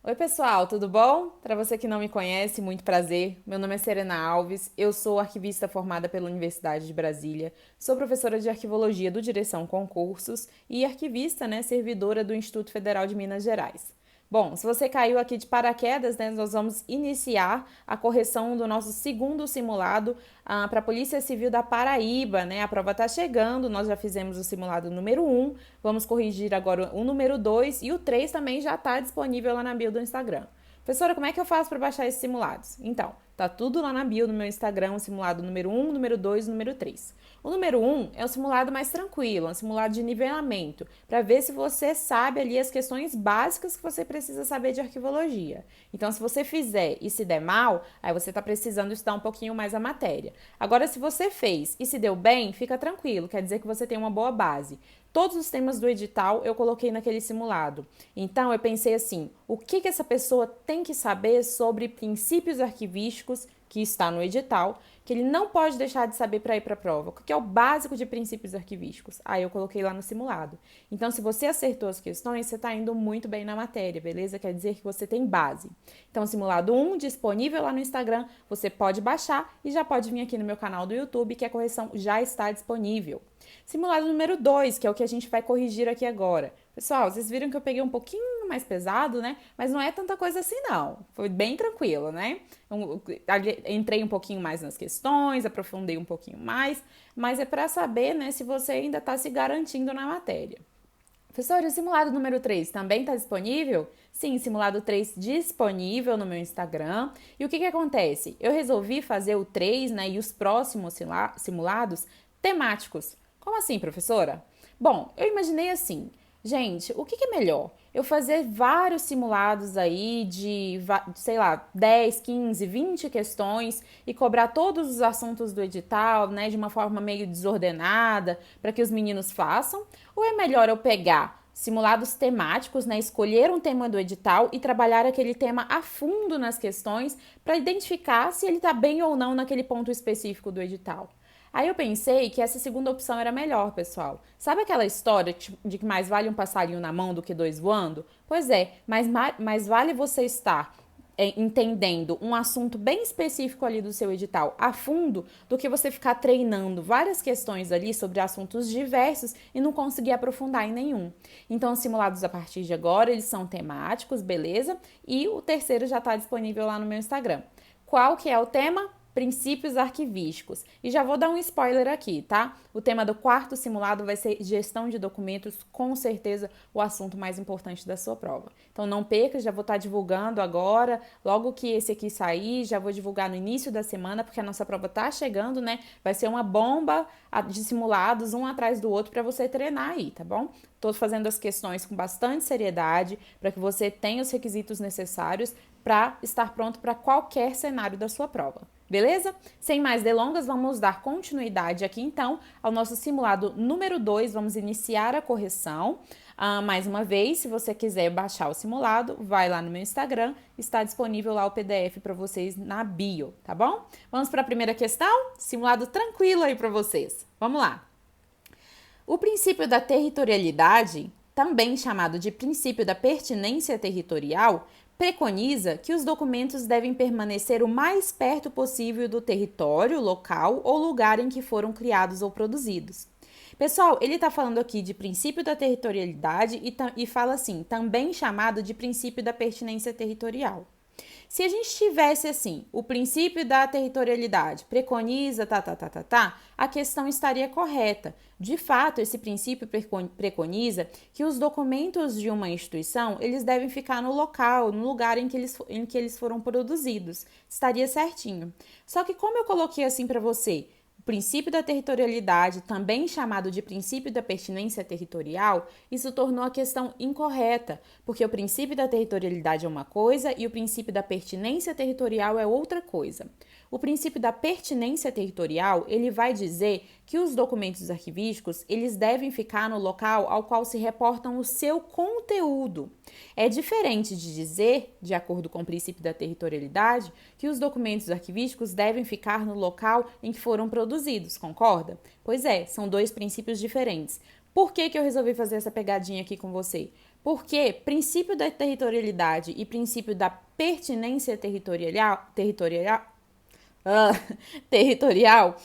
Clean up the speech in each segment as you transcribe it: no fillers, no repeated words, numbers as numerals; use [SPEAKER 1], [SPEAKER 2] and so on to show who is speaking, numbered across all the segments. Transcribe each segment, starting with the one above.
[SPEAKER 1] Oi, pessoal, tudo bom? Para você que não me conhece, muito prazer. Meu nome é Serena Alves, eu sou arquivista formada pela Universidade de Brasília, sou professora de arquivologia do Direção Concursos e arquivista, servidora do Instituto Federal de Minas Gerais. Bom, se você caiu aqui de paraquedas, nós vamos iniciar a correção do nosso segundo simulado para a Polícia Civil da Paraíba, A prova está chegando, nós já fizemos o simulado número 1, vamos corrigir agora o número 2 e o 3 também já está disponível lá na bio do Instagram. Professora, como é que eu faço para baixar esses simulados? Então, tá tudo lá na bio do meu Instagram, o simulado número 1, número 2 e número 3. O número 1 é um simulado mais tranquilo, um simulado de nivelamento, para ver se você sabe ali as questões básicas que você precisa saber de arquivologia. Então, se você fizer e se der mal, aí você está precisando estudar um pouquinho mais a matéria. Agora, se você fez e se deu bem, fica tranquilo, quer dizer que você tem uma boa base. Todos os temas do edital eu coloquei naquele simulado. Então eu pensei assim, o que essa pessoa tem que saber sobre princípios arquivísticos que está no edital, que ele não pode deixar de saber para ir para a prova. O que é o básico de princípios arquivísticos? Aí eu coloquei lá no simulado. Então, se você acertou as questões, você está indo muito bem na matéria, beleza? Quer dizer que você tem base. Então, simulado 1, disponível lá no Instagram, você pode baixar e já pode vir aqui no meu canal do YouTube, que a correção já está disponível. Simulado número 2, que é o que a gente vai corrigir aqui agora. Pessoal, vocês viram que eu peguei um pouquinho mais pesado, Mas não é tanta coisa assim, não. Foi bem tranquilo, Eu entrei um pouquinho mais nas questões, aprofundei um pouquinho mais, mas é para saber, se você ainda está se garantindo na matéria. Professor, e o simulado número 3 também está disponível? Sim, simulado 3 disponível no meu Instagram. E o que acontece? Eu resolvi fazer o 3, e os próximos simulados temáticos. Como assim, professora? Bom, eu imaginei assim, gente, o que é melhor? Eu fazer vários simulados aí de, sei lá, 10, 15, 20 questões e cobrar todos os assuntos do edital, de uma forma meio desordenada, para que os meninos façam? Ou é melhor eu pegar simulados temáticos, escolher um tema do edital e trabalhar aquele tema a fundo nas questões para identificar se ele está bem ou não naquele ponto específico do edital? Aí eu pensei que essa segunda opção era melhor, pessoal. Sabe aquela história de que mais vale um passarinho na mão do que dois voando? Pois é, mais vale você estar entendendo um assunto bem específico ali do seu edital a fundo do que você ficar treinando várias questões ali sobre assuntos diversos e não conseguir aprofundar em nenhum. Então, os simulados a partir de agora, eles são temáticos, beleza? E o terceiro já está disponível lá no meu Instagram. Qual que é o tema? Princípios arquivísticos. E já vou dar um spoiler aqui, tá? O tema do quarto simulado vai ser gestão de documentos, com certeza o assunto mais importante da sua prova. Então não perca, já vou estar divulgando agora, logo que esse aqui sair, já vou divulgar no início da semana, porque a nossa prova tá chegando, Vai ser uma bomba de simulados, um atrás do outro, para você treinar aí, tá bom? Estou fazendo as questões com bastante seriedade, para que você tenha os requisitos necessários para estar pronto para qualquer cenário da sua prova. Beleza? Sem mais delongas, vamos dar continuidade aqui então ao nosso simulado número 2. Vamos iniciar a correção. Mais uma vez, se você quiser baixar o simulado, vai lá no meu Instagram, está disponível lá o PDF para vocês na bio, tá bom? Vamos para a primeira questão? Simulado tranquilo aí para vocês. Vamos lá. O princípio da territorialidade, também chamado de princípio da pertinência territorial, preconiza que os documentos devem permanecer o mais perto possível do território, local ou lugar em que foram criados ou produzidos. Pessoal, ele está falando aqui de princípio da territorialidade e fala assim, também chamado de princípio da pertinência territorial. Se a gente tivesse assim, o princípio da territorialidade preconiza, a questão estaria correta. De fato, esse princípio preconiza que os documentos de uma instituição, eles devem ficar no local, no lugar em que eles foram produzidos. Estaria certinho. Só que como eu coloquei assim para você, o princípio da territorialidade, também chamado de princípio da pertinência territorial, isso tornou a questão incorreta, porque o princípio da territorialidade é uma coisa e o princípio da pertinência territorial é outra coisa. O princípio da pertinência territorial, ele vai dizer que os documentos arquivísticos, eles devem ficar no local ao qual se reportam o seu conteúdo. É diferente de dizer, de acordo com o princípio da territorialidade, que os documentos arquivísticos devem ficar no local em que foram produzidos, concorda? Pois é, são dois princípios diferentes. Por que eu resolvi fazer essa pegadinha aqui com você? Porque princípio da territorialidade e princípio da pertinência ah, territorial,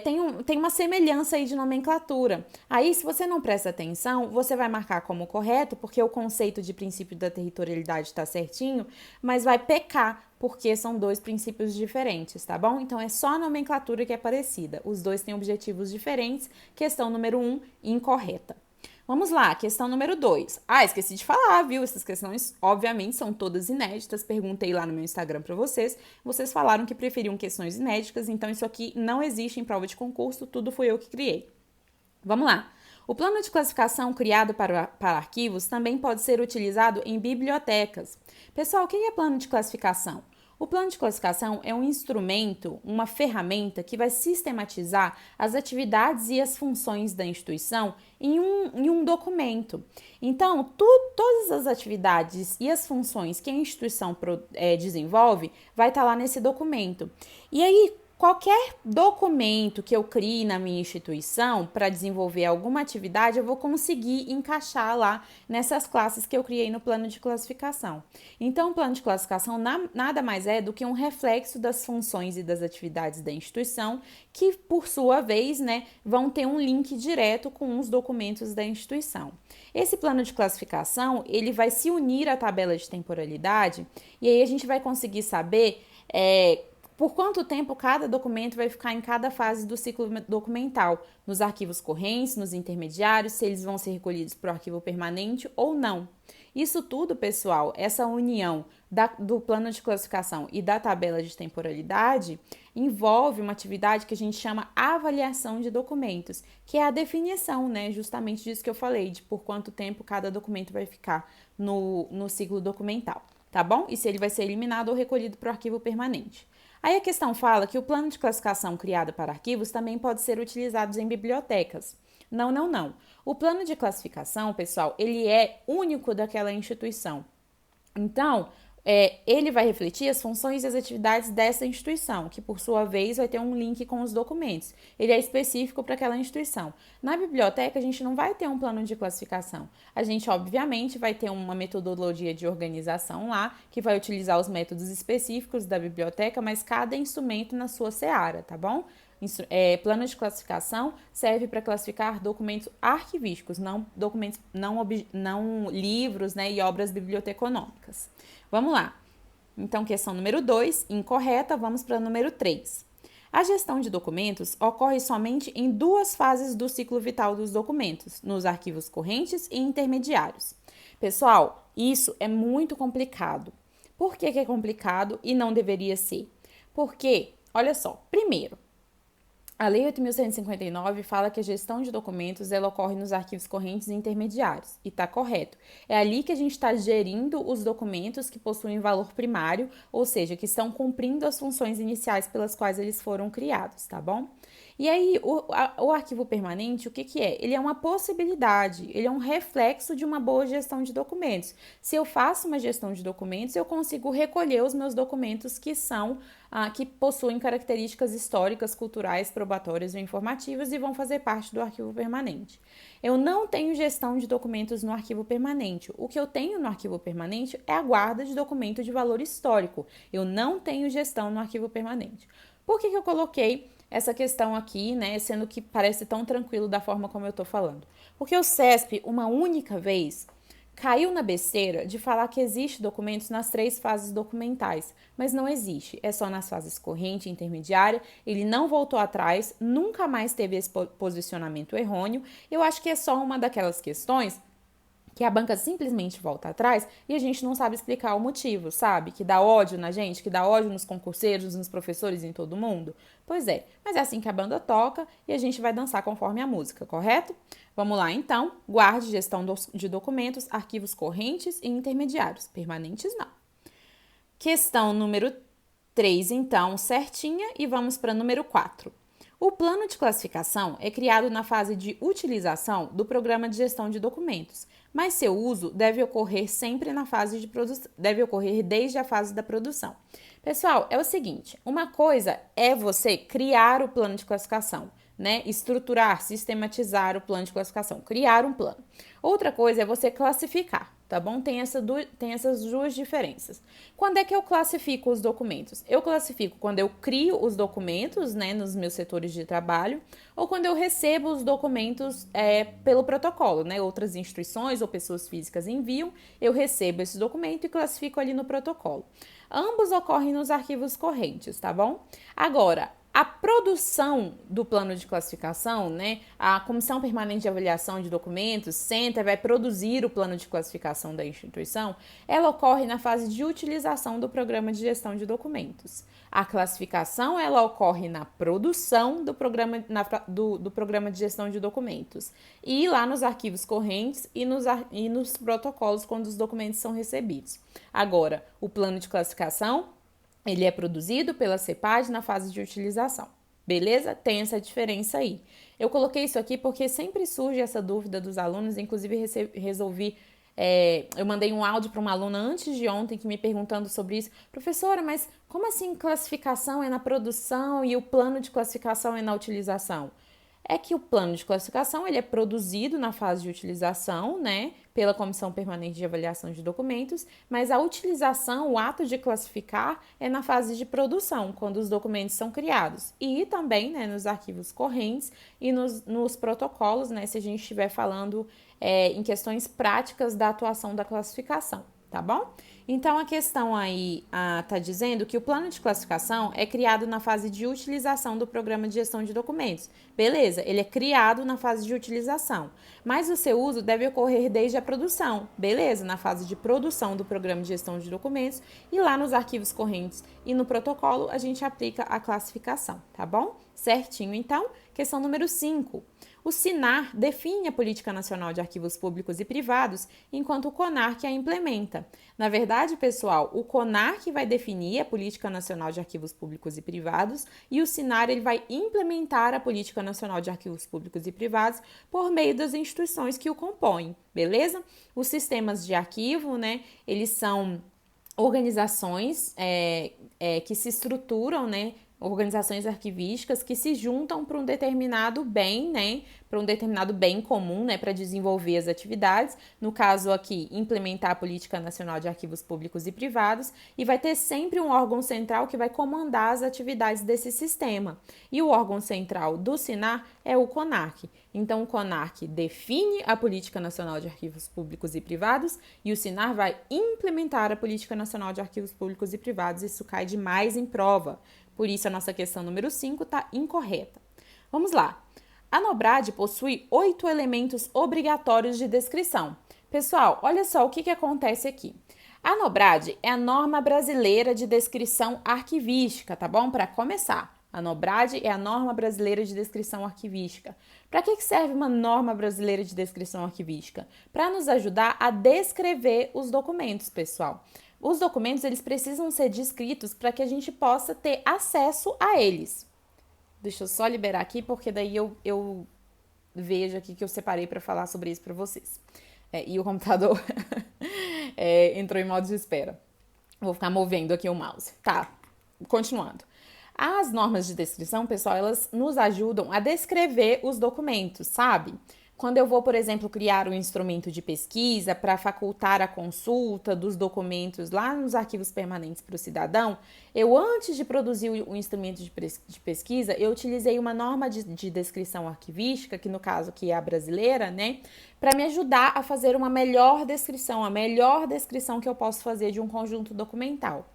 [SPEAKER 1] tem uma semelhança aí de nomenclatura. Aí, se você não presta atenção, você vai marcar como correto, porque o conceito de princípio da territorialidade está certinho, mas vai pecar, porque são dois princípios diferentes, tá bom? Então, é só a nomenclatura que é parecida. Os dois têm objetivos diferentes. Questão número 1, incorreta. Vamos lá, questão número 2. Esqueci de falar, viu? Essas questões, obviamente, são todas inéditas. Perguntei lá no meu Instagram para vocês. Vocês falaram que preferiam questões inéditas, então isso aqui não existe em prova de concurso, tudo foi eu que criei. Vamos lá. O plano de classificação criado para arquivos também pode ser utilizado em bibliotecas. Pessoal, o que é plano de classificação? O plano de classificação é um instrumento, uma ferramenta que vai sistematizar as atividades e as funções da instituição em um documento. Então, todas as atividades e as funções que a instituição desenvolve vai estar lá nesse documento. E aí, qualquer documento que eu crie na minha instituição para desenvolver alguma atividade, eu vou conseguir encaixar lá nessas classes que eu criei no plano de classificação. Então, o plano de classificação nada mais é do que um reflexo das funções e das atividades da instituição, que, por sua vez, vão ter um link direto com os documentos da instituição. Esse plano de classificação, ele vai se unir à tabela de temporalidade, e aí a gente vai conseguir saber por quanto tempo cada documento vai ficar em cada fase do ciclo documental, nos arquivos correntes, nos intermediários, se eles vão ser recolhidos para o arquivo permanente ou não. Isso tudo, pessoal, essa união do plano de classificação e da tabela de temporalidade envolve uma atividade que a gente chama avaliação de documentos, que é a definição, justamente disso que eu falei, de por quanto tempo cada documento vai ficar no ciclo documental, tá bom? E se ele vai ser eliminado ou recolhido para o arquivo permanente. Aí a questão fala que o plano de classificação criado para arquivos também pode ser utilizado em bibliotecas. Não. O plano de classificação, pessoal, ele é único daquela instituição. Então, ele vai refletir as funções e as atividades dessa instituição, que por sua vez vai ter um link com os documentos. Ele é específico para aquela instituição. Na biblioteca, a gente não vai ter um plano de classificação. A gente, obviamente, vai ter uma metodologia de organização lá, que vai utilizar os métodos específicos da biblioteca, mas cada instrumento na sua seara, tá bom? Plano de classificação serve para classificar documentos arquivísticos, não livros, e obras biblioteconômicas. Vamos lá. Então, questão número 2, incorreta, vamos para o número 3. A gestão de documentos ocorre somente em duas fases do ciclo vital dos documentos, nos arquivos correntes e intermediários. Pessoal, isso é muito complicado. Por que é complicado e não deveria ser? Porque, olha só, primeiro, a Lei 8.159 fala que a gestão de documentos ela ocorre nos arquivos correntes e intermediários, e está correto. É ali que a gente está gerindo os documentos que possuem valor primário, ou seja, que estão cumprindo as funções iniciais pelas quais eles foram criados, tá bom? E aí, o arquivo permanente, o que é? Ele é uma possibilidade, ele é um reflexo de uma boa gestão de documentos. Se eu faço uma gestão de documentos, eu consigo recolher os meus documentos que possuem características históricas, culturais, probatórias ou informativas e vão fazer parte do arquivo permanente. Eu não tenho gestão de documentos no arquivo permanente. O que eu tenho no arquivo permanente é a guarda de documento de valor histórico. Eu não tenho gestão no arquivo permanente. Por que eu coloquei essa questão aqui, sendo que parece tão tranquilo da forma como eu estou falando? Porque o CESP, uma única vez, caiu na besteira de falar que existe documentos nas 3 fases documentais, mas não existe, é só nas fases corrente e intermediária, ele não voltou atrás, nunca mais teve esse posicionamento errôneo. Eu acho que é só uma daquelas questões que a banca simplesmente volta atrás e a gente não sabe explicar o motivo, sabe? Que dá ódio na gente, que dá ódio nos concurseiros, nos professores, em todo mundo. Pois é, mas é assim que a banda toca e a gente vai dançar conforme a música, correto? Vamos lá então, guarde gestão de documentos, arquivos correntes e intermediários, permanentes não. Questão número 3, então, certinha, e vamos para número 4. O plano de classificação é criado na fase de utilização do programa de gestão de documentos, mas seu uso deve ocorrer sempre na fase de produção, deve ocorrer desde a fase da produção. Pessoal, é o seguinte, uma coisa é você criar o plano de classificação, estruturar, sistematizar o plano de classificação, criar um plano. Outra coisa é você classificar. tá bom? Tem essas duas diferenças. Quando é que eu classifico os documentos? Eu classifico quando eu crio os documentos, né, nos meus setores de trabalho, ou quando eu recebo os documentos pelo protocolo, né? Outras instituições ou pessoas físicas enviam, eu recebo esse documento e classifico ali no protocolo. Ambos ocorrem nos arquivos correntes, tá bom? Agora, a produção do plano de classificação, né? A Comissão Permanente de Avaliação de Documentos senta e vai produzir o plano de classificação da instituição, ela ocorre na fase de utilização do programa de gestão de documentos. A classificação, ela ocorre na produção do programa, do programa de gestão de documentos e lá nos arquivos correntes e nos protocolos quando os documentos são recebidos. Agora, o plano de classificação ele é produzido pela CEPAD na fase de utilização. Beleza? Tem essa diferença aí. Eu coloquei isso aqui porque sempre surge essa dúvida dos alunos, inclusive resolvi eu mandei um áudio para uma aluna antes de ontem que me perguntando sobre isso. Professora, mas como assim classificação é na produção e o plano de classificação é na utilização? É que o plano de classificação ele é produzido na fase de utilização, né, pela Comissão Permanente de Avaliação de Documentos, mas a utilização, o ato de classificar, é na fase de produção, quando os documentos são criados. E também, né, nos arquivos correntes e nos protocolos, né, se a gente estiver falando em questões práticas da atuação da classificação, tá bom? Então, a questão aí está dizendo que o plano de classificação é criado na fase de utilização do programa de gestão de documentos. Beleza, ele é criado na fase de utilização, mas o seu uso deve ocorrer desde a produção. Beleza, na fase de produção do programa de gestão de documentos e lá nos arquivos correntes e no protocolo a gente aplica a classificação, tá bom? Certinho, então, questão número 5. O SINAR define a Política Nacional de Arquivos Públicos e Privados, enquanto o CONARC a implementa. Na verdade, pessoal, o CONARC vai definir a Política Nacional de Arquivos Públicos e Privados e o SINAR ele vai implementar a Política Nacional de Arquivos Públicos e Privados por meio das instituições que o compõem, beleza? Os sistemas de arquivo, né, eles são organizações que se estruturam, né, organizações arquivísticas que se juntam para um determinado bem, né, para um determinado bem comum, né, para desenvolver as atividades. No caso aqui, implementar a Política Nacional de Arquivos Públicos e Privados, e vai ter sempre um órgão central que vai comandar as atividades desse sistema. E o órgão central do SINAR é o CONARC. Então, o CONARC define a Política Nacional de Arquivos Públicos e Privados e o SINAR vai implementar a Política Nacional de Arquivos Públicos e Privados. Isso cai demais em prova. Por isso, a nossa questão número 5 está incorreta. Vamos lá. A NOBRAD possui 8 elementos obrigatórios de descrição. Pessoal, olha só o que acontece aqui. A NOBRAD é a norma brasileira de descrição arquivística, tá bom? Para começar, a NOBRAD é a norma brasileira de descrição arquivística. Para que serve uma norma brasileira de descrição arquivística? Para nos ajudar a descrever os documentos, pessoal. Os documentos, eles precisam ser descritos para que a gente possa ter acesso a eles. Deixa eu só liberar aqui, porque daí eu vejo aqui que eu separei para falar sobre isso para vocês. E o computador entrou em modo de espera. Vou ficar movendo aqui o mouse. Tá, continuando. As normas de descrição, pessoal, elas nos ajudam a descrever os documentos, sabe? Quando eu vou, por exemplo, criar um instrumento de pesquisa para facultar a consulta dos documentos lá nos arquivos permanentes para o cidadão, eu, antes de produzir o instrumento de pesquisa, eu utilizei uma norma de descrição arquivística, que no caso aqui é a brasileira, né, para me ajudar a fazer uma melhor descrição, a melhor descrição que eu posso fazer de um conjunto documental.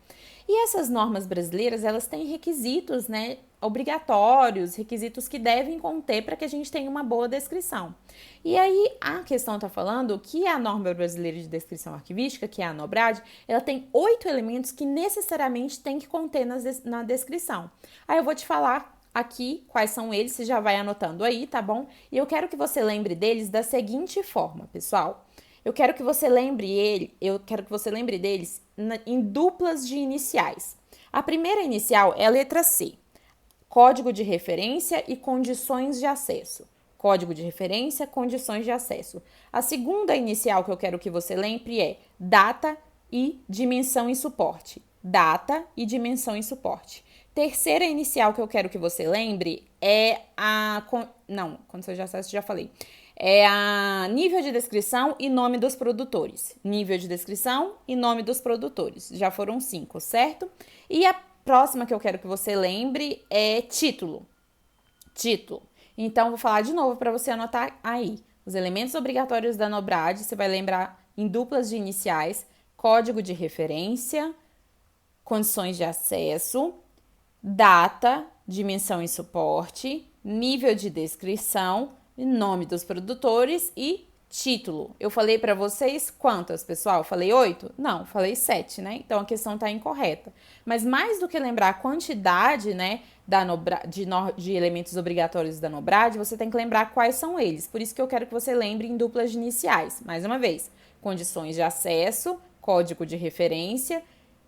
[SPEAKER 1] E essas normas brasileiras, elas têm requisitos, né, obrigatórios, requisitos que devem conter para que a gente tenha uma boa descrição. E aí, a questão está falando que a norma brasileira de descrição arquivística, que é a NOBRAD, ela tem 8 elementos que necessariamente tem que conter na descrição. Aí eu vou te falar aqui quais são eles, você já vai anotando aí, tá bom? E eu quero que você lembre deles da seguinte forma, pessoal. Eu quero que você lembre deles em duplas de iniciais. A primeira inicial é a letra C. Código de referência e condições de acesso. Código de referência, condições de acesso. A segunda inicial que eu quero que você lembre é data e dimensão e suporte. Data e dimensão e suporte. Terceira inicial que eu quero que você lembre é condições de acesso, já falei. É a nível de descrição e nome dos produtores. Nível de descrição e nome dos produtores. Já foram 5, certo? E a próxima que eu quero que você lembre é título. Título. Então, vou falar de novo para você anotar aí. Os elementos obrigatórios da NOBRAD, você vai lembrar em duplas de iniciais, código de referência, condições de acesso, data, dimensão e suporte, nível de descrição, nome dos produtores e título. Eu falei para vocês quantas, pessoal? Falei 8? Não, falei 7, né? Então a questão está incorreta. Mas mais do que lembrar a quantidade, né, de elementos obrigatórios da NOBRAD, você tem que lembrar quais são eles. Por isso que eu quero que você lembre em duplas de iniciais. Mais uma vez, condições de acesso, código de referência,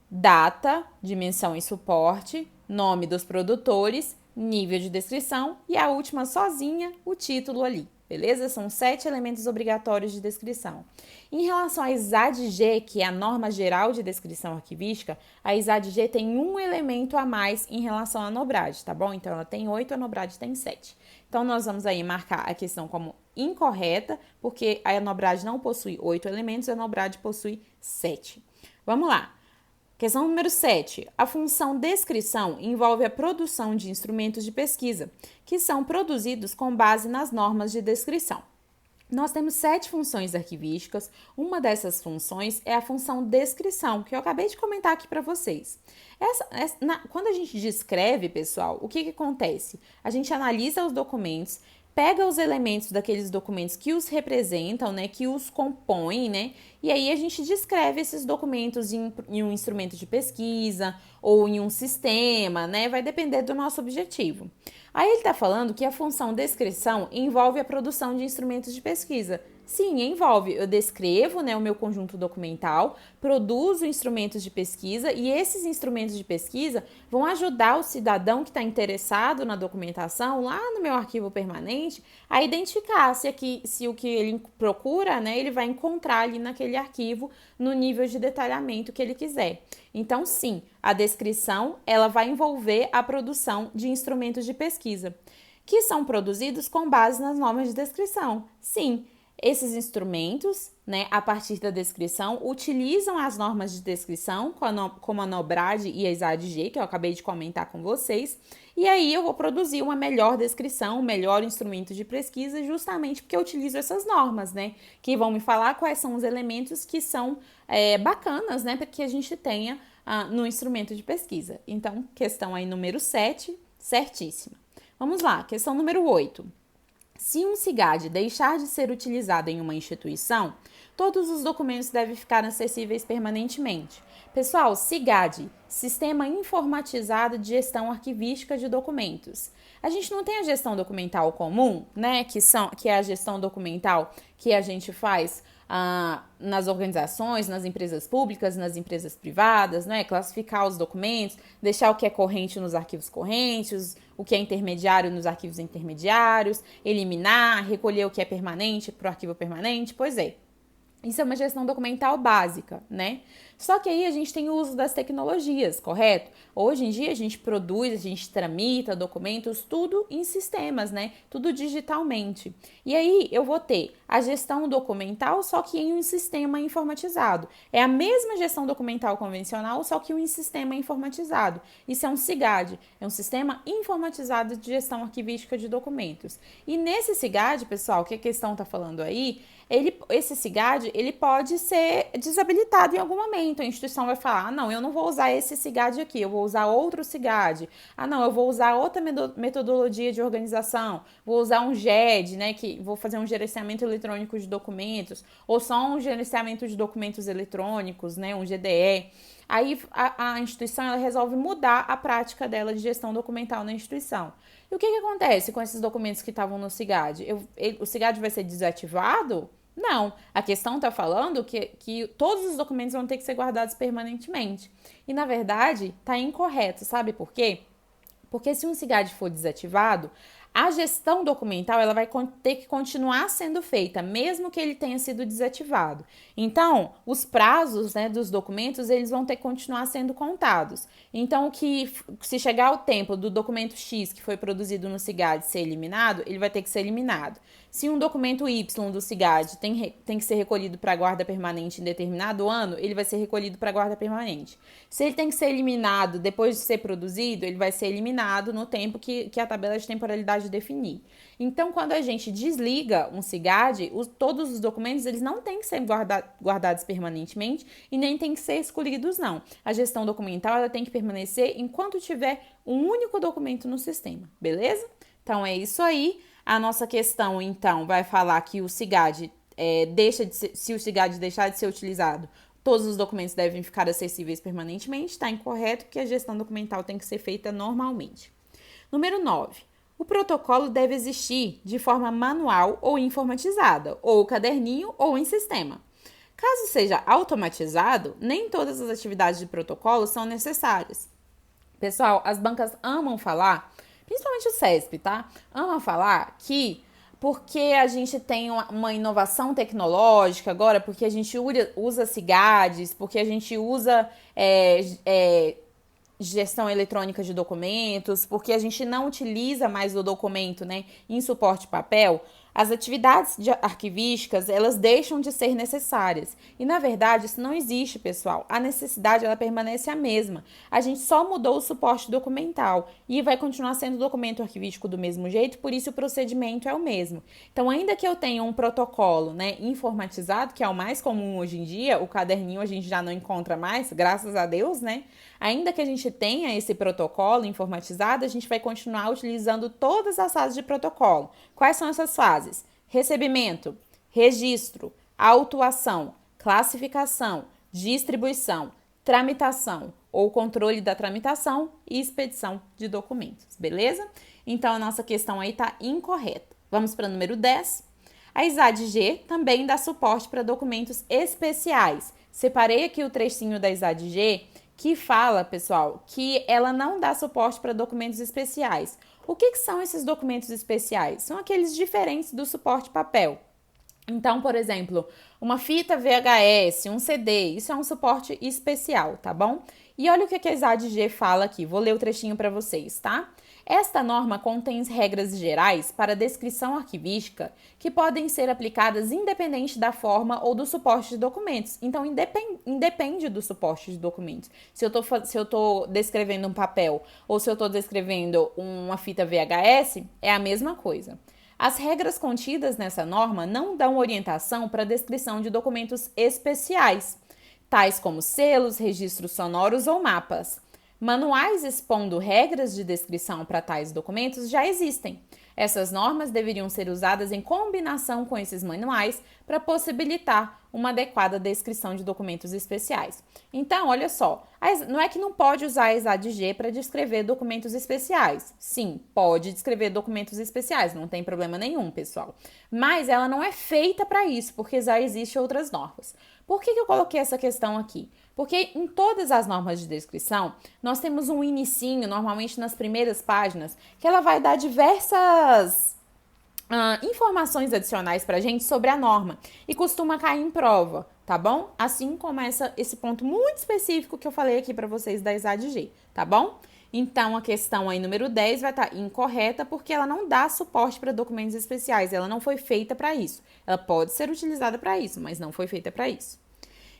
[SPEAKER 1] data, dimensão e suporte, nome dos produtores, nível de descrição e a última sozinha, o título ali. Beleza? São 7 elementos obrigatórios de descrição. Em relação à ISAD-G, que é a norma geral de descrição arquivística, a ISAD-G tem um elemento a mais em relação à NOBRAD, tá bom? Então, ela tem 8, a NOBRAD tem 7. Então, nós vamos aí marcar a questão como incorreta, porque a NOBRAD não possui 8 elementos, a NOBRAD possui 7. Vamos lá. Questão número 7. A função descrição envolve a produção de instrumentos de pesquisa, que são produzidos com base nas normas de descrição. Nós temos 7 funções arquivísticas. Uma dessas funções é a função descrição, que eu acabei de comentar aqui para vocês. Quando a gente descreve, pessoal, o que acontece? A gente analisa os documentos, pega os elementos daqueles documentos que os representam, né, que os compõem, né, e aí a gente descreve esses documentos em um instrumento de pesquisa ou em um sistema, né, vai depender do nosso objetivo. Aí ele está falando que a função descrição envolve a produção de instrumentos de pesquisa. Sim, envolve. Eu descrevo, né, o meu conjunto documental, produzo instrumentos de pesquisa e esses instrumentos de pesquisa vão ajudar o cidadão que está interessado na documentação lá no meu arquivo permanente a identificar se o que ele procura, né, ele vai encontrar ali naquele arquivo no nível de detalhamento que ele quiser. Então, sim, a descrição ela vai envolver a produção de instrumentos de pesquisa, que são produzidos com base nas normas de descrição. Sim, esses instrumentos, né, a partir da descrição, utilizam as normas de descrição, como a NOBRAD e a ISAD-G, que eu acabei de comentar com vocês, e aí eu vou produzir uma melhor descrição, um melhor instrumento de pesquisa, justamente porque eu utilizo essas normas, né, que vão me falar quais são os elementos que são bacanas, né, para que a gente tenha no instrumento de pesquisa. Então, questão aí número 7, certíssima. Vamos lá, questão número 8. Se um SIGAD deixar de ser utilizado em uma instituição, todos os documentos devem ficar acessíveis permanentemente. Pessoal, SIGAD, Sistema Informatizado de Gestão Arquivística de Documentos. A gente não tem a gestão documental comum, né? Que é a gestão documental que a gente faz nas organizações, nas empresas públicas, nas empresas privadas, né? Classificar os documentos, deixar o que é corrente nos arquivos correntes, o que é intermediário nos arquivos intermediários, eliminar, recolher o que é permanente para o arquivo permanente. Pois é, isso é uma gestão documental básica, né? Só que aí a gente tem o uso das tecnologias, correto? Hoje em dia a gente produz, a gente tramita documentos, tudo em sistemas, né? Tudo digitalmente. E aí eu vou ter a gestão documental, só que em um sistema informatizado. É a mesma gestão documental convencional, só que em sistema informatizado. Isso é um SIGAD, é um sistema informatizado de gestão arquivística de documentos. E nesse SIGAD, pessoal, que a questão está falando aí, esse SIGAD, ele pode ser desabilitado em algum momento. A instituição vai falar, não, eu não vou usar esse SIGAD aqui, eu vou usar outro SIGAD. Não, eu vou usar outra metodologia de organização, vou usar um GED, né, que vou fazer um gerenciamento eletrônico de documentos, ou só um gerenciamento de documentos eletrônicos, né, um GDE. Aí a instituição ela resolve mudar a prática dela de gestão documental na instituição. E o que acontece com esses documentos que estavam no SIGAD? O SIGAD vai ser desativado? Não. A questão está falando que todos os documentos vão ter que ser guardados permanentemente. E, na verdade, está incorreto. Sabe por quê? Porque se um SIGAD for desativado, a gestão documental ela vai ter que continuar sendo feita, mesmo que ele tenha sido desativado. Então, os prazos, né, dos documentos, eles vão ter que continuar sendo contados. Então, se chegar o tempo do documento X que foi produzido no SIGAD ser eliminado, ele vai ter que ser eliminado. Se um documento Y do SIGAD tem que ser recolhido para guarda permanente em determinado ano, ele vai ser recolhido para guarda permanente. Se ele tem que ser eliminado depois de ser produzido, ele vai ser eliminado no tempo que a tabela de temporalidade definir. Então, quando a gente desliga um SIGAD, todos os documentos eles não têm que ser guardados permanentemente e nem têm que ser escolhidos, não. A gestão documental ela tem que permanecer enquanto tiver um único documento no sistema, beleza? Então, é isso aí. A nossa questão, então, vai falar que o SIGAD se o SIGAD deixar de ser utilizado, todos os documentos devem ficar acessíveis permanentemente. Está incorreto, porque a gestão documental tem que ser feita normalmente. Número 9. O protocolo deve existir de forma manual ou informatizada, ou caderninho ou em sistema. Caso seja automatizado, nem todas as atividades de protocolo são necessárias. Pessoal, as bancas amam falar, principalmente o CESP, tá? Ama falar que porque a gente tem uma inovação tecnológica agora, porque a gente usa SIGADs, porque a gente usa gestão eletrônica de documentos, porque a gente não utiliza mais o documento, né, em suporte papel, as atividades arquivísticas, elas deixam de ser necessárias. E, na verdade, isso não existe, pessoal. A necessidade, ela permanece a mesma. A gente só mudou o suporte documental e vai continuar sendo documento arquivístico do mesmo jeito, por isso o procedimento é o mesmo. Então, ainda que eu tenha um protocolo, né, informatizado, que é o mais comum hoje em dia, o caderninho a gente já não encontra mais, graças a Deus, né? Ainda que a gente tenha esse protocolo informatizado, a gente vai continuar utilizando todas as fases de protocolo. Quais são essas fases? Recebimento, registro, autuação, classificação, distribuição, tramitação ou controle da tramitação e expedição de documentos, beleza? Então, a nossa questão aí está incorreta. Vamos para o número 10. A ISAD-G também dá suporte para documentos especiais. Separei aqui o trechinho da ISAD-G que fala, pessoal, que ela não dá suporte para documentos especiais. O que são esses documentos especiais? São aqueles diferentes do suporte papel. Então, por exemplo, uma fita VHS, um CD, isso é um suporte especial, tá bom? E olha o que a ISAD-G fala aqui, vou ler o trechinho para vocês, tá? Esta norma contém regras gerais para descrição arquivística que podem ser aplicadas independente da forma ou do suporte de documentos. Então, independe do suporte de documentos. Se eu estou descrevendo um papel ou se eu estou descrevendo uma fita VHS, é a mesma coisa. As regras contidas nessa norma não dão orientação para a descrição de documentos especiais, tais como selos, registros sonoros ou mapas. Manuais expondo regras de descrição para tais documentos já existem. Essas normas deveriam ser usadas em combinação com esses manuais para possibilitar uma adequada descrição de documentos especiais. Então, olha só, não é que não pode usar a ISAD-G para descrever documentos especiais. Sim, pode descrever documentos especiais, não tem problema nenhum, pessoal. Mas ela não é feita para isso, porque já existem outras normas. Por que eu coloquei essa questão aqui? Porque em todas as normas de descrição, nós temos um inicinho, normalmente nas primeiras páginas, que ela vai dar diversas informações adicionais para a gente sobre a norma e costuma cair em prova, tá bom? Assim começa esse ponto muito específico que eu falei aqui para vocês da ISAD-G, tá bom? Então, a questão aí número 10 vai estar incorreta porque ela não dá suporte para documentos especiais, ela não foi feita para isso. Ela pode ser utilizada para isso, mas não foi feita para isso.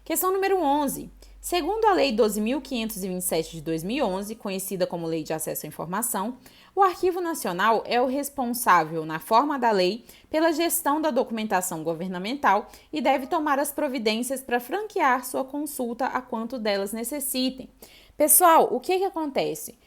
[SPEAKER 1] Questão número 11. Segundo a Lei 12.527 de 2011, conhecida como Lei de Acesso à Informação, o Arquivo Nacional é o responsável, na forma da lei, pela gestão da documentação governamental e deve tomar as providências para franquear sua consulta a quanto delas necessitem. Pessoal, o que acontece?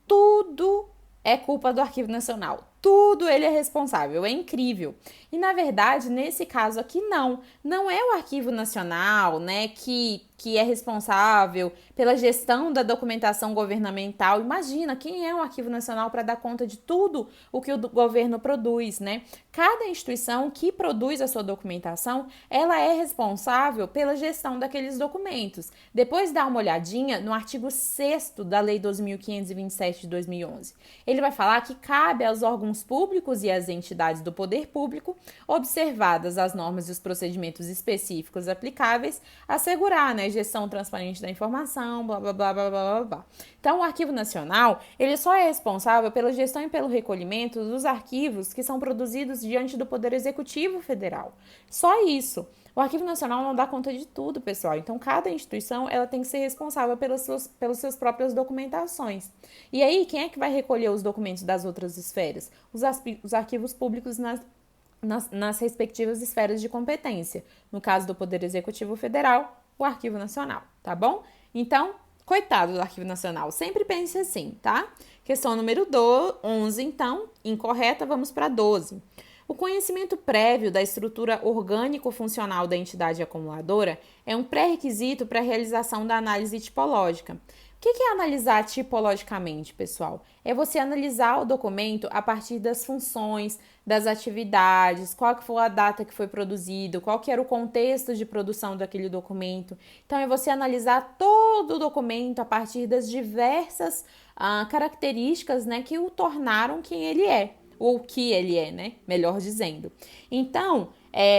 [SPEAKER 1] Tudo é culpa do Arquivo Nacional. Tudo ele é responsável, é incrível. E, na verdade, nesse caso aqui, não é o Arquivo Nacional, né, que é responsável pela gestão da documentação governamental. Imagina, quem é o Arquivo Nacional para dar conta de tudo o que o governo produz, né? Cada instituição que produz a sua documentação, ela é responsável pela gestão daqueles documentos. Depois dá uma olhadinha no artigo 6º da Lei 12.527 de 2011. Ele vai falar que cabe aos órgãos públicos e às entidades do poder público, observadas as normas e os procedimentos específicos aplicáveis, assegurar, né, gestão transparente da informação, blá, blá, blá, blá, blá, blá, blá. Então, o Arquivo Nacional, ele só é responsável pela gestão e pelo recolhimento dos arquivos que são produzidos diante do Poder Executivo Federal. Só isso. O Arquivo Nacional não dá conta de tudo, pessoal. Então, cada instituição ela tem que ser responsável pelas suas próprias documentações. E aí, quem é que vai recolher os documentos das outras esferas? Os arquivos públicos nas respectivas esferas de competência. No caso do Poder Executivo Federal, o Arquivo Nacional, tá bom? Então, coitado do Arquivo Nacional, sempre pense assim, tá? Questão número 11, então, incorreta, vamos para 12. O conhecimento prévio da estrutura orgânico-funcional da entidade acumuladora é um pré-requisito para a realização da análise tipológica. O que é analisar tipologicamente, pessoal? É você analisar o documento a partir das funções, das atividades, qual que foi a data que foi produzido, qual que era o contexto de produção daquele documento. Então, é você analisar todo o documento a partir das diversas características, né, que o tornaram quem ele é. Ou o que ele é, né? Melhor dizendo. Então,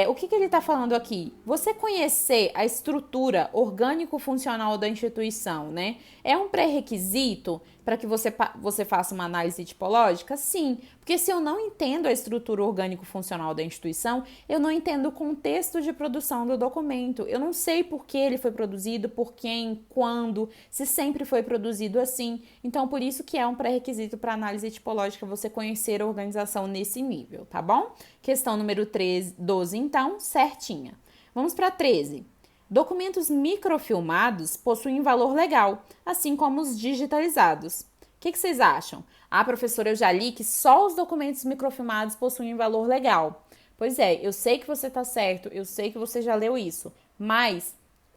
[SPEAKER 1] o que ele está falando aqui? Você conhecer a estrutura orgânico-funcional da instituição, né? É um pré-requisito para que você faça uma análise tipológica? Sim, porque se eu não entendo a estrutura orgânico-funcional da instituição, eu não entendo o contexto de produção do documento. Eu não sei por que ele foi produzido, por quem, quando, se sempre foi produzido assim. Então, por isso que é um pré-requisito para análise tipológica você conhecer a organização nesse nível, tá bom? Questão número 12, então, certinha. Vamos para 13. Documentos microfilmados possuem valor legal, assim como os digitalizados. O que vocês acham? Professora, eu já li que só os documentos microfilmados possuem valor legal. Pois é, eu sei que você está certo, eu sei que você já leu isso, mas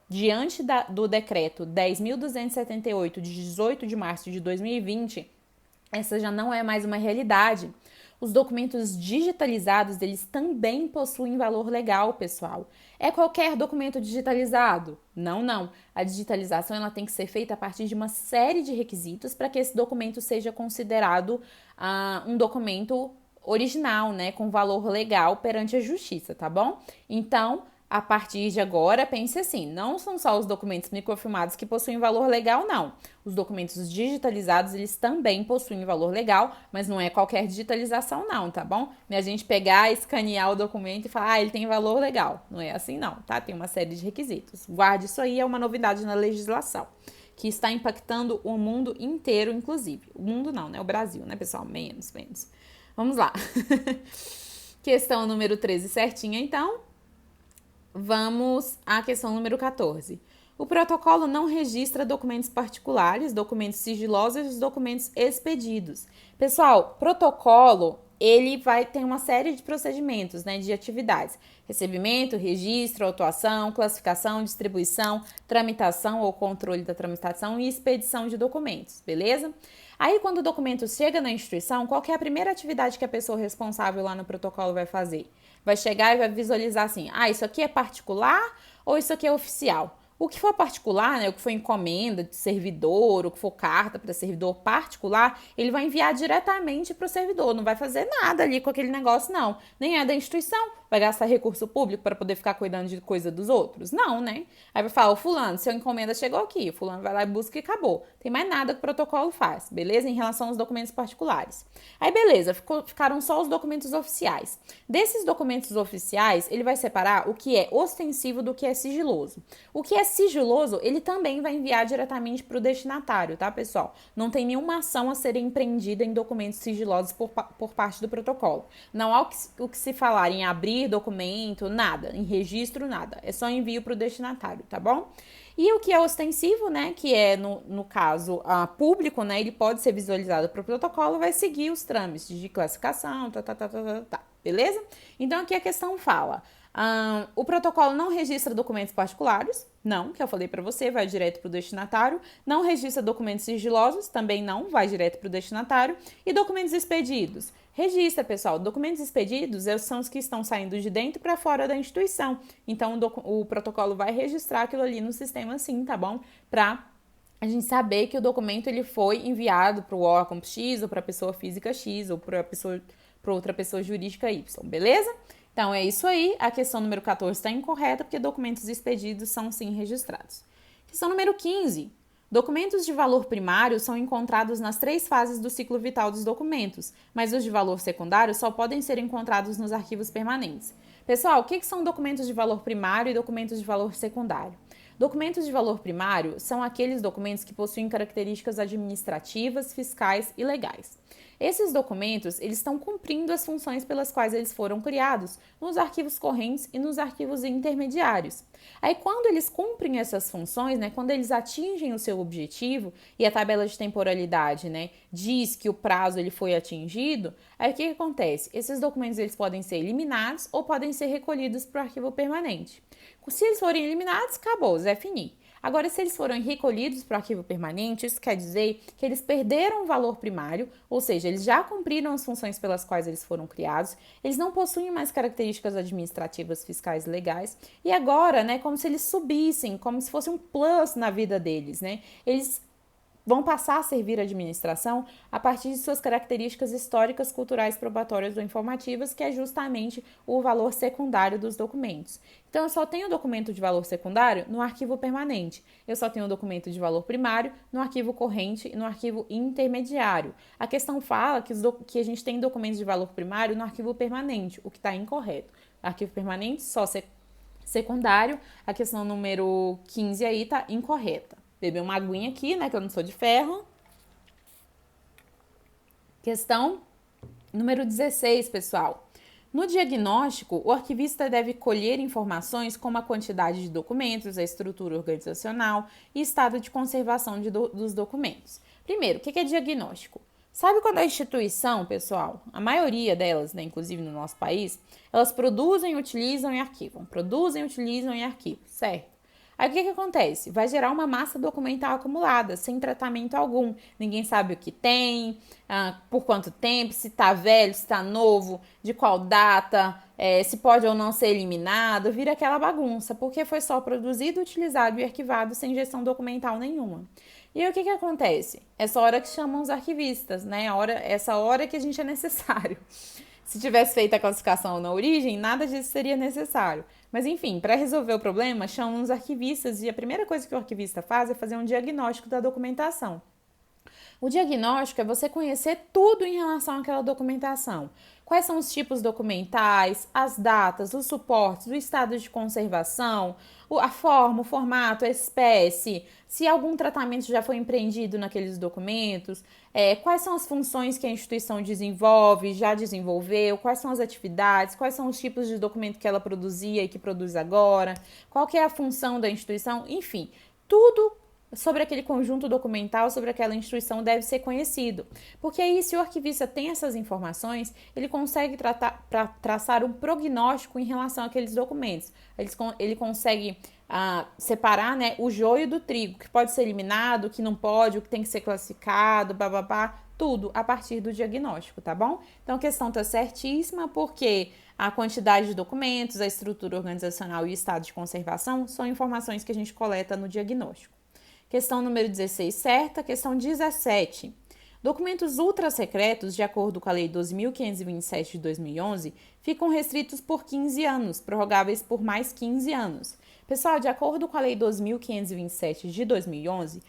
[SPEAKER 1] diante do decreto 10.278, de 18 de março de 2020, essa já não é mais uma realidade. Os documentos digitalizados, eles também possuem valor legal, pessoal. É qualquer documento digitalizado? Não, não. A digitalização ela tem que ser feita a partir de uma série de requisitos para que esse documento seja considerado um documento original, né, com valor legal perante a justiça, tá bom? Então, a partir de agora, pense assim, não são só os documentos microfilmados que possuem valor legal, não. Os documentos digitalizados, eles também possuem valor legal, mas não é qualquer digitalização não, tá bom? Não é a gente pegar, escanear o documento e falar, ele tem valor legal. Não é assim não, tá? Tem uma série de requisitos. Guarde isso aí, é uma novidade na legislação, que está impactando o mundo inteiro, inclusive. O mundo não, né? O Brasil, né, pessoal? Menos. Vamos lá. Questão número 13 certinha, então. Vamos à questão número 14. O protocolo não registra documentos particulares, documentos sigilosos e documentos expedidos. Pessoal, protocolo, ele vai ter uma série de procedimentos, né, de atividades. Recebimento, registro, autuação, classificação, distribuição, tramitação ou controle da tramitação e expedição de documentos, beleza? Aí, quando o documento chega na instituição, qual que é a primeira atividade que a pessoa responsável lá no protocolo vai fazer? Vai chegar e vai visualizar assim, isso aqui é particular ou isso aqui é oficial? O que for particular, né, o que for encomenda de servidor, o que for carta para servidor particular, ele vai enviar diretamente para o servidor, não vai fazer nada ali com aquele negócio, não. Nem é da instituição, vai gastar recurso público para poder ficar cuidando de coisa dos outros? Não, né? Aí vai falar, fulano, seu encomenda chegou aqui, o fulano vai lá e busca e acabou. Tem mais nada que o protocolo faz, beleza? Em relação aos documentos particulares. Aí, beleza, ficaram só os documentos oficiais. Desses documentos oficiais, ele vai separar o que é ostensivo do que é sigiloso. O que é sigiloso, ele também vai enviar diretamente para o destinatário, tá, pessoal? Não tem nenhuma ação a ser empreendida em documentos sigilosos por parte do protocolo. Não há o que se falar em abrir documento, nada, em registro, nada. É só envio para o destinatário, tá bom? E o que é ostensivo, né, que é, no caso, público, né, ele pode ser visualizado para o protocolo, vai seguir os trâmites de classificação, beleza? Então, aqui a questão fala, o protocolo não registra documentos particulares, não, que eu falei para você, vai direto para o destinatário. Não registra documentos sigilosos, também não, vai direto para o destinatário. E documentos expedidos? Registra, pessoal. Documentos expedidos são os que estão saindo de dentro para fora da instituição. Então, o protocolo vai registrar aquilo ali no sistema sim, tá bom? Para a gente saber que o documento ele foi enviado para o órgão X, ou para a pessoa física X, ou para outra pessoa jurídica Y, beleza? Então, é isso aí. A questão número 14 está incorreta, porque documentos expedidos são sim registrados. Questão número 15. Documentos de valor primário são encontrados nas 3 fases do ciclo vital dos documentos, mas os de valor secundário só podem ser encontrados nos arquivos permanentes. Pessoal, o que são documentos de valor primário e documentos de valor secundário? Documentos de valor primário são aqueles documentos que possuem características administrativas, fiscais e legais. Esses documentos, eles estão cumprindo as funções pelas quais eles foram criados nos arquivos correntes e nos arquivos intermediários. Aí, quando eles cumprem essas funções, quando eles atingem o seu objetivo e a tabela de temporalidade, diz que o prazo ele foi atingido, aí o que acontece? Esses documentos eles podem ser eliminados ou podem ser recolhidos para o arquivo permanente. Se eles forem eliminados, acabou, Zé fini. Agora, se eles forem recolhidos para o arquivo permanente, isso quer dizer que eles perderam o valor primário, ou seja, eles já cumpriram as funções pelas quais eles foram criados, eles não possuem mais características administrativas, fiscais e legais, e agora, como se eles subissem, como se fosse um plus na vida deles, Eles vão passar a servir a administração a partir de suas características históricas, culturais, probatórias ou informativas, que é justamente o valor secundário dos documentos. Então, eu só tenho documento de valor secundário no arquivo permanente. Eu só tenho documento de valor primário no arquivo corrente e no arquivo intermediário. A questão fala que a gente tem documentos de valor primário no arquivo permanente, o que está incorreto. Arquivo permanente só secundário, a questão número 15 aí está incorreta. Beber uma aguinha aqui, que eu não sou de ferro. Questão número 16, pessoal. No diagnóstico, o arquivista deve colher informações como a quantidade de documentos, a estrutura organizacional e estado de conservação dos documentos. Primeiro, o que é diagnóstico? Sabe quando a instituição, pessoal, a maioria delas, inclusive no nosso país, elas produzem, utilizam e arquivam. Produzem, utilizam e arquivam, certo? Aí o que acontece? Vai gerar uma massa documental acumulada, sem tratamento algum. Ninguém sabe o que tem, por quanto tempo, se está velho, se está novo, de qual data, se pode ou não ser eliminado. Vira aquela bagunça, porque foi só produzido, utilizado e arquivado sem gestão documental nenhuma. E aí o que acontece? Essa hora que chamam os arquivistas, essa hora que a gente é necessário. Se tivesse feito a classificação na origem, nada disso seria necessário. Mas enfim, para resolver o problema, chamam os arquivistas e a primeira coisa que o arquivista faz é fazer um diagnóstico da documentação. O diagnóstico é você conhecer tudo em relação àquela documentação. Quais são os tipos documentais, as datas, os suportes, o estado de conservação, a forma, o formato, a espécie, se algum tratamento já foi empreendido naqueles documentos, quais são as funções que a instituição desenvolve, já desenvolveu, quais são as atividades, quais são os tipos de documento que ela produzia e que produz agora, qual que é a função da instituição, enfim, tudo sobre aquele conjunto documental, sobre aquela instituição deve ser conhecido. Porque aí, se o arquivista tem essas informações, ele consegue traçar um prognóstico em relação àqueles documentos. Ele consegue separar o joio do trigo, que pode ser eliminado, o que não pode, o que tem que ser classificado, tudo a partir do diagnóstico, tá bom? Então, a questão tá certíssima, porque a quantidade de documentos, a estrutura organizacional e o estado de conservação são informações que a gente coleta no diagnóstico. Questão número 16, certa. Questão 17. Documentos ultrasecretos, de acordo com a Lei 12.527 de 2011, ficam restritos por 15 anos, prorrogáveis por mais 15 anos. Pessoal, de acordo com a Lei 12.527 de 2011,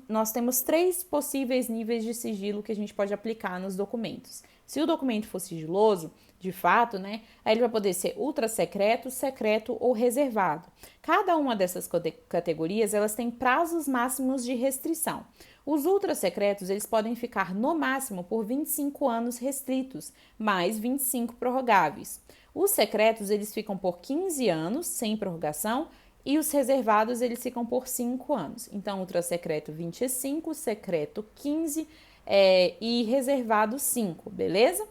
[SPEAKER 1] nós temos 3 possíveis níveis de sigilo que a gente pode aplicar nos documentos. Se o documento for sigiloso, de fato, aí ele vai poder ser ultrasecreto, secreto ou reservado. Cada uma dessas categorias, elas têm prazos máximos de restrição. Os ultrasecretos, eles podem ficar no máximo por 25 anos restritos, mais 25 prorrogáveis. Os secretos, eles ficam por 15 anos, sem prorrogação, e os reservados, eles ficam por 5 anos. Então, ultrasecreto 25, secreto 15 e reservado 5, beleza?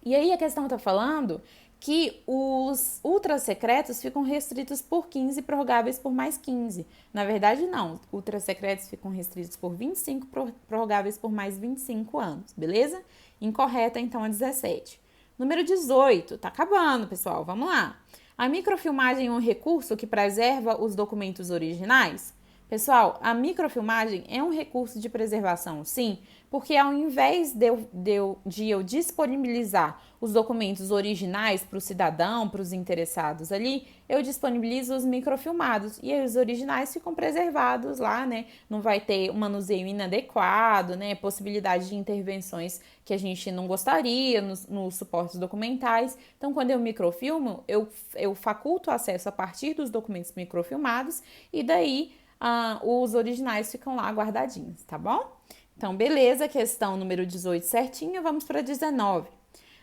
[SPEAKER 1] E aí a questão está falando que os ultrasecretos ficam restritos por 15 prorrogáveis por mais 15. Na verdade, não. Ultrasecretos ficam restritos por 25 prorrogáveis por mais 25 anos, beleza? Incorreta, então, a 17. Número 18. Tá acabando, pessoal. Vamos lá. A microfilmagem é um recurso que preserva os documentos originais? Pessoal, a microfilmagem é um recurso de preservação, sim, porque ao invés de eu disponibilizar os documentos originais para o cidadão, para os interessados ali, eu disponibilizo os microfilmados e aí os originais ficam preservados lá, né? Não vai ter um manuseio inadequado, né? Possibilidade de intervenções que a gente não gostaria nos suportes documentais. Então, quando eu microfilmo, eu faculto acesso a partir dos documentos microfilmados e daí os originais ficam lá guardadinhos, tá bom? Então, beleza, questão número 18 certinha, vamos para 19.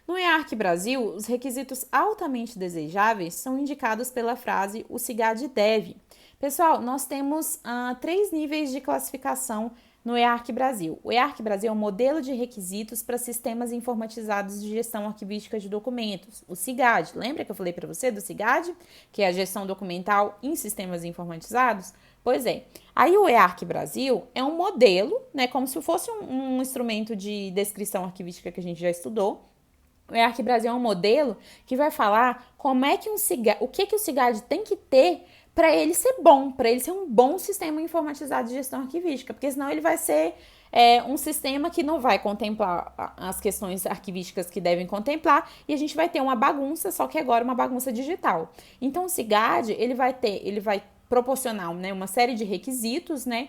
[SPEAKER 1] No EARC Brasil, os requisitos altamente desejáveis são indicados pela frase o CIGAD deve. Pessoal, nós temos 3 níveis de classificação no EARC Brasil. O EARC Brasil é um modelo de requisitos para sistemas informatizados de gestão arquivística de documentos, o CIGAD. Lembra que eu falei para você do CIGAD, que é a gestão documental em sistemas informatizados? Pois é. Aí o EARC Brasil é um modelo, né, como se fosse um instrumento de descrição arquivística que a gente já estudou. O EARC Brasil é um modelo que vai falar como é que o que o CIGAD tem que ter para ele ser bom, para ele ser um bom sistema informatizado de gestão arquivística, porque senão ele vai ser um sistema que não vai contemplar as questões arquivísticas que devem contemplar e a gente vai ter uma bagunça, só que agora uma bagunça digital. Então o CIGAD ele vai proporcionar, né, uma série de requisitos, né,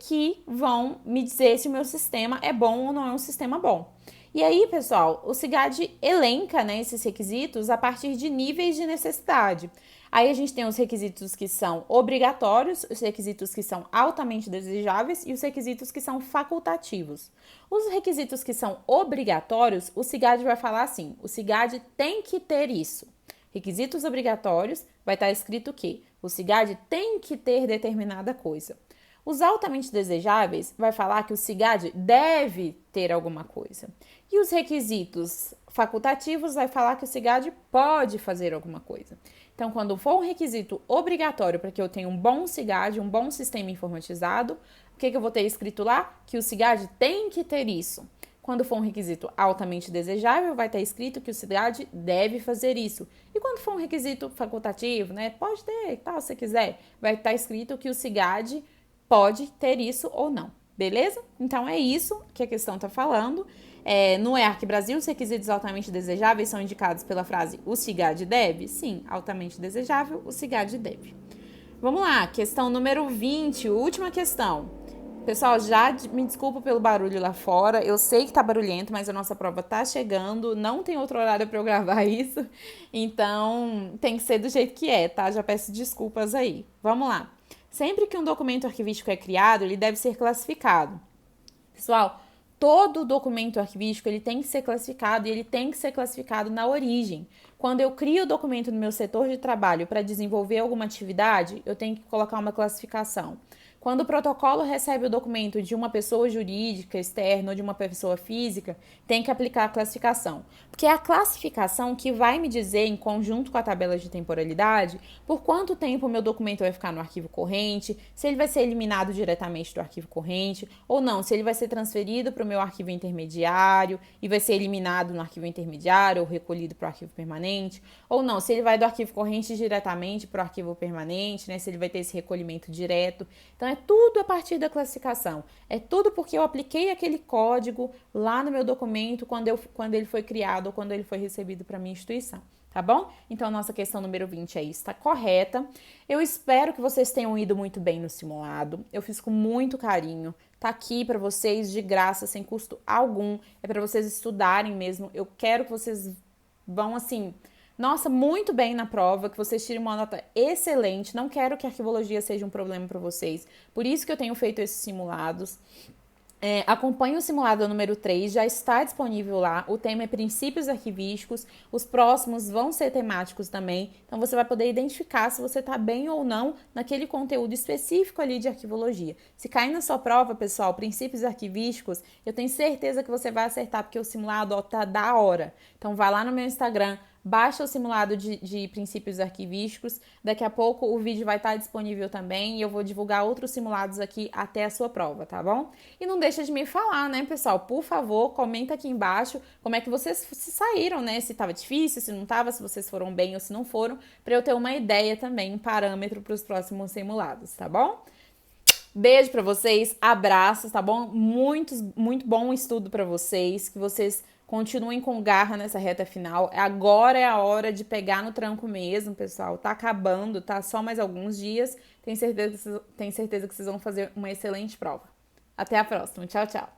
[SPEAKER 1] que vão me dizer se o meu sistema é bom ou não é um sistema bom. E aí, pessoal, o CIGAD elenca, né, esses requisitos a partir de níveis de necessidade. Aí a gente tem os requisitos que são obrigatórios, os requisitos que são altamente desejáveis e os requisitos que são facultativos. Os requisitos que são obrigatórios, o CIGAD vai falar assim, o CIGAD tem que ter isso. Requisitos obrigatórios, vai estar escrito que o CIGAD tem que ter determinada coisa. Os altamente desejáveis vai falar que o CIGAD deve ter alguma coisa. E os requisitos facultativos vai falar que o CIGAD pode fazer alguma coisa. Então, quando for um requisito obrigatório para que eu tenha um bom CIGAD, um bom sistema informatizado, o que eu vou ter escrito lá? Que o CIGAD tem que ter isso. Quando for um requisito altamente desejável, vai estar escrito que o CIGAD deve fazer isso. E quando for um requisito facultativo, né, pode ter, tal, se quiser, vai estar escrito que o CIGAD pode ter isso ou não, beleza? Então é isso que a questão está falando. No EARC Brasil, os requisitos altamente desejáveis são indicados pela frase o CIGAD deve? Sim, altamente desejável, o CIGAD deve. Vamos lá, questão número 20, última questão. Pessoal, já me desculpa pelo barulho lá fora, eu sei que tá barulhento, mas a nossa prova tá chegando, não tem outro horário para eu gravar isso, então tem que ser do jeito que é, tá? Já peço desculpas aí. Vamos lá. Sempre que um documento arquivístico é criado, ele deve ser classificado. Pessoal, todo documento arquivístico ele tem que ser classificado e ele tem que ser classificado na origem. Quando eu crio o documento no meu setor de trabalho para desenvolver alguma atividade, eu tenho que colocar uma classificação. Quando o protocolo recebe o documento de uma pessoa jurídica externa ou de uma pessoa física, tem que aplicar a classificação. Porque é a classificação que vai me dizer, em conjunto com a tabela de temporalidade, por quanto tempo o meu documento vai ficar no arquivo corrente, se ele vai ser eliminado diretamente do arquivo corrente, ou não, se ele vai ser transferido para o meu arquivo intermediário e vai ser eliminado no arquivo intermediário ou recolhido para o arquivo permanente, ou não, se ele vai do arquivo corrente diretamente para o arquivo permanente, né, se ele vai ter esse recolhimento direto. Então, é tudo a partir da classificação. É tudo porque eu apliquei aquele código lá no meu documento quando ele foi criado ou quando ele foi recebido para a minha instituição. Tá bom? Então, a nossa questão número 20 aí está correta. Eu espero que vocês tenham ido muito bem no simulado. Eu fiz com muito carinho. Tá aqui para vocês de graça, sem custo algum. É para vocês estudarem mesmo. Eu quero que vocês vão, assim, nossa, muito bem na prova, que vocês tirem uma nota excelente. Não quero que a arquivologia seja um problema para vocês. Por isso que eu tenho feito esses simulados. Acompanhe o simulado número 3, já está disponível lá. O tema é princípios arquivísticos. Os próximos vão ser temáticos também. Então, você vai poder identificar se você está bem ou não naquele conteúdo específico ali de arquivologia. Se cair na sua prova, pessoal, princípios arquivísticos, eu tenho certeza que você vai acertar, porque o simulado tá da hora. Então, vai lá no meu Instagram, baixa o simulado de princípios arquivísticos. Daqui a pouco o vídeo vai estar disponível também e eu vou divulgar outros simulados aqui até a sua prova, tá bom? E não deixa de me falar, né, pessoal? Por favor, comenta aqui embaixo como é que vocês se saíram, né? Se estava difícil, se não estava, se vocês foram bem ou se não foram, para eu ter uma ideia também, um parâmetro para os próximos simulados, tá bom? Beijo pra vocês, abraços, tá bom? Muito bom estudo pra vocês, que vocês continuem com garra nessa reta final. Agora é a hora de pegar no tranco mesmo, pessoal. Tá acabando, tá? Só mais alguns dias. Tenho certeza que vocês vão fazer uma excelente prova. Até a próxima. Tchau, tchau.